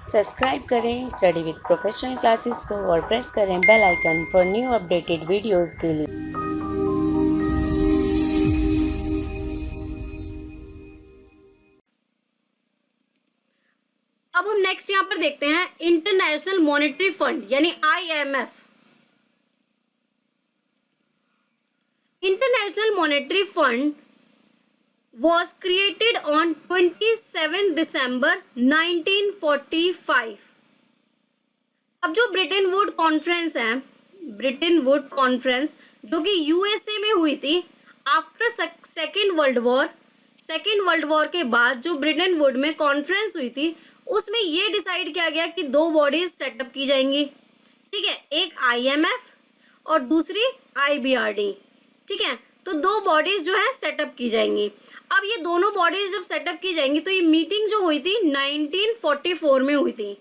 Subscribe करें study with professional classes को और प्रेस करें bell icon for new updated videos के लिए। अब हम नेक्स्ट यहाँ पर देखते हैं इंटरनेशनल मॉनेटरी फंड यानी IMF। International monetary fund was created on 27 December 1945। अब जो ब्रिटेन वुड कॉन्फ्रेंस है, ब्रिटेन वुड कॉन्फ्रेंस जो कि USA में हुई थी आफ्टर सेकेंड वर्ल्ड वॉर के बाद जो ब्रिटेन वुड में कॉन्फ्रेंस हुई थी उसमें ये डिसाइड किया गया कि दो बॉडीज सेटअप की जाएंगी, ठीक है, एक IMF और दूसरी IBRD, ठीक है। तो दो बॉडीज जो है सेटअप की जाएंगी। अब ये दोनों बॉडीज जब सेटअप की जाएंगी तो ये मीटिंग जो हुई थी 1944 में हुई थी,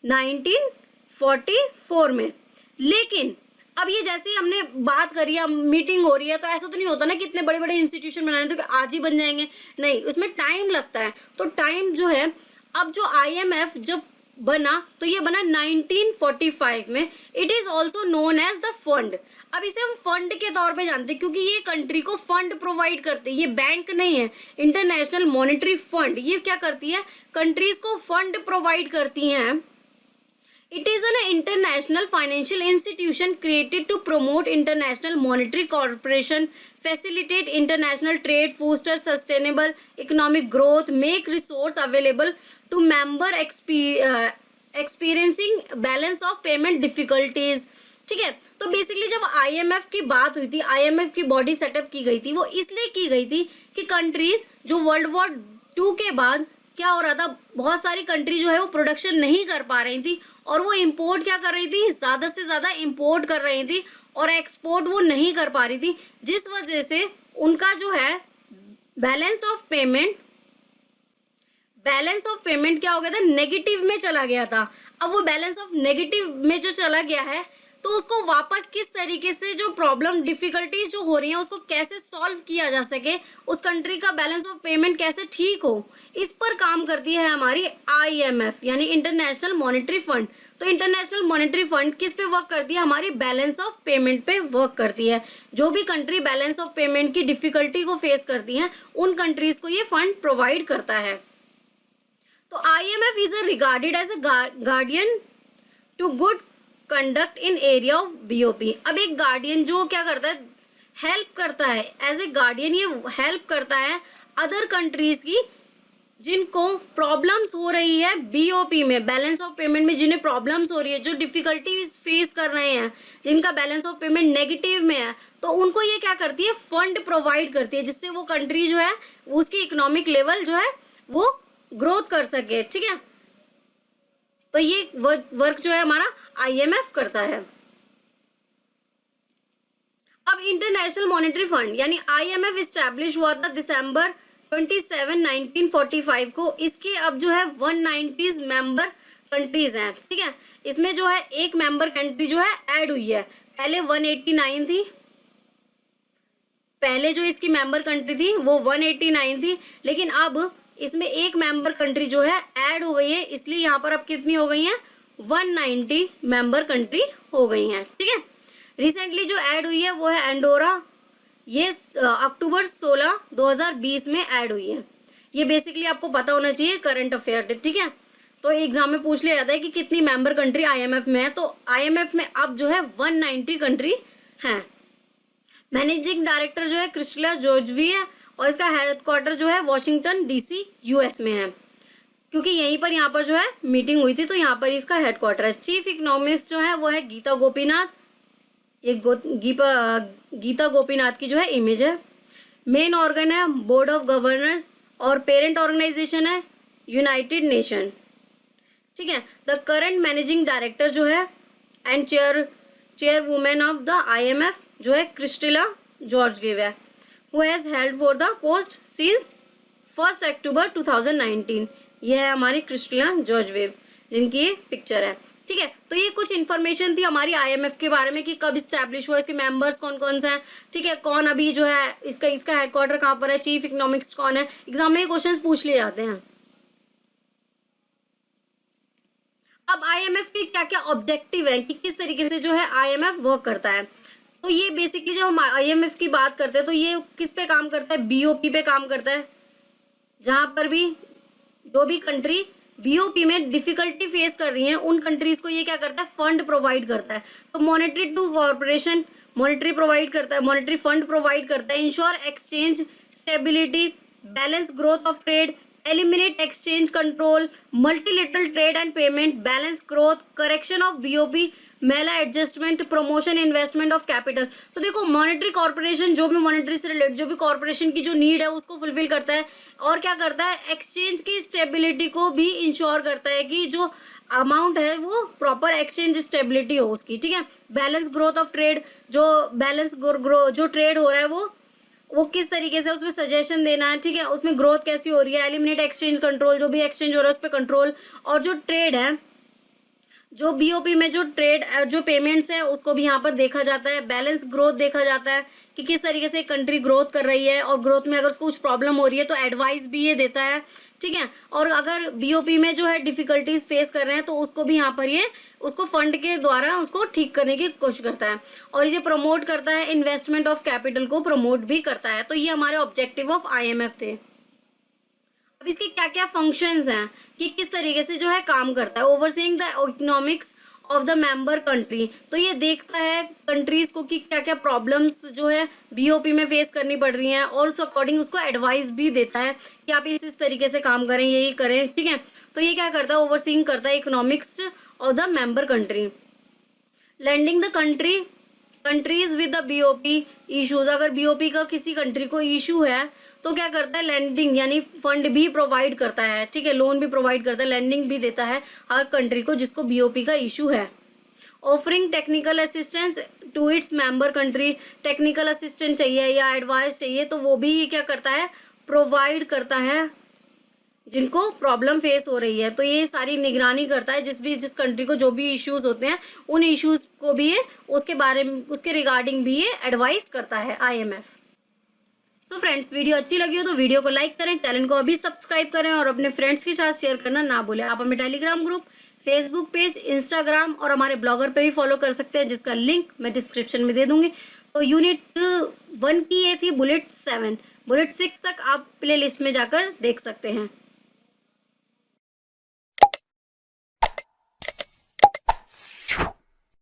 1944 में। लेकिन अब ये जैसे ही हमने बात करी, अब मीटिंग हो रही है, तो ऐसा तो नहीं होता ना कि इतने बड़े बड़े इंस्टीट्यूशन बनाने तो कि आज ही बन जाएंगे, नहीं, उसमें टाइम लगता है। तो टाइम जो है, अब जो IMF जब बना तो ये बना 1945 में। It is also known as the fund. अब इसे हम फंड के तौर पे जानते हैं क्योंकि ये कंट्री को फंड प्रोवाइड करती है, ये बैंक नहीं है। इंटरनेशनल मॉनेटरी फंड ये क्या करती है, कंट्रीज को फंड प्रोवाइड करती हैं। It is an international financial institution created to promote international monetary cooperation, facilitate international trade, foster sustainable economic growth, make resource available to member experiencing balance of payment difficulties। ठीक है, तो basically जब IMF की बात हुई थी, IMF की body setup की गई थी, वो इसलिए की गई थी कि कंट्रीज जो वर्ल्ड वॉर 2 के बाद क्या हो रहा था, बहुत सारी कंट्री जो है वो प्रोडक्शन नहीं कर पा रही थी और वो इंपोर्ट क्या कर रही थी, ज़्यादा से ज़्यादा इंपोर्ट कर रही थी और एक्सपोर्ट वो नहीं कर पा रही थी, जिस वजह से उनका जो है बैलेंस ऑफ पेमेंट क्या हो गया था, नेगेटिव में चला गया था। अब वो बैलेंस ऑफ नेगेटिव में जो चला गया है तो उसको वापस किस तरीके से जो प्रॉब्लम डिफिकल्टीज जो हो रही हैं उसको कैसे सॉल्व किया जा सके, उस कंट्री का बैलेंस ऑफ पेमेंट कैसे ठीक हो, इस पर काम करती है हमारी IMF यानी इंटरनेशनल मॉनेटरी फंड। तो इंटरनेशनल मॉनेटरी फंड किस पे वर्क करती है, हमारी बैलेंस ऑफ पेमेंट पे वर्क करती है। जो भी कंट्री बैलेंस ऑफ पेमेंट की डिफिकल्टी को फेस करती हैं उन कंट्रीज को ये फंड प्रोवाइड करता है। तो IMF is regarded as a guardian to good conduct in area of BOP। अब एक गार्डियन जो क्या करता है, हेल्प करता है, एज ए गार्डियन ये हेल्प करता है अदर कंट्रीज की जिनको प्रॉब्लम्स हो रही है BOP में, बैलेंस ऑफ पेमेंट में जिन्हें प्रॉब्लम्स हो रही है, जो डिफिकल्टीज फेस कर रहे हैं, जिनका बैलेंस ऑफ पेमेंट नेगेटिव में है, तो उनको ये क्या करती है, फंड प्रोवाइड करती है जिससे वो कंट्री जो है उसकी इकोनॉमिक लेवल जो है वो ग्रोथ कर सके, ठीक है। तो ये वर्क जो है हमारा IMF करता है। अब इंटरनेशनल मॉनेटरी फंड यानी IMF इस्टेब्लिश हुआ था दिसंबर 27, 1945 को। इसके अब जो है 190 मेंबर कंट्रीज हैं, ठीक है। इसमें जो है एक मेंबर कंट्री जो है ऐड हुई है, पहले 189 थी, पहले जो इसकी मेंबर कंट्री थी वो 189 थी, लेकिन अब इसमें एक मेंबर कंट्री जो है ऐड हो गई है, इसलिए यहाँ पर अब कितनी हो गई हैं, 190 मेंबर कंट्री हो गई हैं, ठीक है। रिसेंटली जो ऐड हुई है वो है एंडोरा, ये अक्टूबर 16, 2020 में ऐड हुई है। ये बेसिकली आपको पता होना चाहिए करंट अफेयर, ठीक है। तो एग्जाम में पूछ लिया जाता है कि कितनी मेंबर कंट्री IMF में है, तो IMF में अब जो है 190 कंट्री हैं। मैनेजिंग डायरेक्टर जो है क्रिस्टला जॉर्जवी है और इसका हेडक्वार्टर जो है वॉशिंगटन DC US में है, क्योंकि यहीं पर यहाँ पर जो है मीटिंग हुई थी तो यहाँ पर इसका हेडक्वार्टर है। चीफ इकोनॉमिस्ट जो है वो है गीता गोपीनाथ, ये गीता गोपीनाथ की जो है इमेज है। मेन ऑर्गन है बोर्ड ऑफ गवर्नर्स और पेरेंट ऑर्गेनाइजेशन है यूनाइटेड नेशन, ठीक है। द करंट मैनेजिंग डायरेक्टर जो है and chair women of the IMF जो है क्रिस्टला जॉर्जगिव है, who has held for the post since 1 अक्टूबर 2019। ये है हमारी क्रिस्टला जॉर्जवेव जिनकी ये पिक्चर है, ठीक है। तो ये कुछ इन्फॉर्मेशन थी हमारी IMF के बारे में कि कब इस्टेब्लिश हुआ, इसके मेंबर्स कौन कौन से हैं, ठीक है, कौन अभी जो है इसका हेडक्वार्टर कहाँ पर है, चीफ इकोनॉमिक्स कौन है, एग्जाम में ये क्वेश्चन पूछ लिए जाते हैं। अब आईएमएफ के क्या क्या ऑब्जेक्टिव है कि किस तरीके से जो है आईएमएफ वर्क करता है। तो ये बेसिकली जब हम आईएमएफ की बात करते हैं तो ये किस पे काम करता है, बीओपी पे काम करता है। जहां पर भी जो भी कंट्री बीओपी में डिफिकल्टी फेस कर रही है उन कंट्रीज को ये क्या करता है, फंड प्रोवाइड करता है। तो monetary to corporation monetary provide करता है, मॉनेटरी फंड प्रोवाइड करता है, ensure exchange stability, balance growth of trade, eliminate exchange control, multilateral trade and payment, balance growth, correction of BOP, मेला adjustment, promotion investment of capital. तो देखो monetary corporation जो भी monetary से रिलेटेड जो भी कॉर्पोरेशन की जो नीड है उसको फुलफिल करता है और क्या करता है, एक्सचेंज की स्टेबिलिटी को भी इंश्योर करता है कि जो अमाउंट है वो प्रॉपर एक्सचेंज स्टेबिलिटी हो उसकी, ठीक है। बैलेंस ग्रोथ ऑफ ट्रेड, जो बैलेंस जो ट्रेड हो रहा है वो किस तरीके से उसमें सजेशन देना है, ठीक है, उसमें ग्रोथ कैसी हो रही है। एलिमिनेट एक्सचेंज कंट्रोल, जो भी एक्सचेंज हो रहा है उस पर कंट्रोल, और जो ट्रेड है जो बीओपी में जो ट्रेड जो पेमेंट्स है उसको भी यहाँ पर देखा जाता है। बैलेंस ग्रोथ देखा जाता है कि किस तरीके से कंट्री ग्रोथ कर रही है और ग्रोथ में अगर उसको कुछ प्रॉब्लम हो रही है तो एडवाइस भी ये देता है, ठीक है। और अगर बीओपी में जो है डिफिकल्टीज फेस कर रहे हैं तो उसको भी यहाँ पर ये उसको फंड के द्वारा उसको ठीक करने की कोशिश करता है। और ये प्रमोट करता है, इन्वेस्टमेंट ऑफ कैपिटल को प्रमोट भी करता है। तो ये हमारे ऑब्जेक्टिव ऑफ आईएमएफ थे। अब इसके क्या क्या फंक्शंस हैं कि किस तरीके से जो है काम करता है। Overseeing the economics of the member country, तो ये देखता है कंट्रीज को कि क्या क्या प्रॉब्लम्स जो है बीओपी में फेस करनी पड़ रही हैं और उस अकॉर्डिंग उसको एडवाइस भी देता है कि आप इस तरीके से काम करें, यही करें, ठीक है। तो ये क्या करता है, ओवरसीइंग करता है economics of the member country. Lending the countries with the BOP issues, अगर बीओपी का किसी कंट्री को इशू है तो क्या करता है, लैंडिंग यानी फंड भी प्रोवाइड करता है, ठीक है, लोन भी प्रोवाइड करता है, लैंडिंग भी देता है हर कंट्री को जिसको बीओपी का इशू है। Offering technical assistance to its member country, technical assistant चाहिए या एडवाइस चाहिए तो वो भी क्या करता है, प्रोवाइड करता है जिनको प्रॉब्लम फेस हो रही है। तो ये सारी निगरानी करता है जिस कंट्री को जो भी इश्यूज होते हैं उन इश्यूज को भी ये उसके बारे में उसके रिगार्डिंग भी ये एडवाइस करता है आईएमएफ। सो फ्रेंड्स, वीडियो अच्छी लगी हो तो वीडियो को लाइक करें, चैनल को अभी सब्सक्राइब करें और अपने फ्रेंड्स के साथ शेयर करना ना भूलें। आप हमें Telegram group, Facebook page, Instagram और हमारे ब्लॉगर पे भी फॉलो कर सकते हैं जिसका लिंक मैं डिस्क्रिप्शन में दे दूंगी। तो यूनिट 1 की ये थी बुलेट 7, बुलेट 6 तक आप प्ले लिस्ट में जाकर देख सकते हैं।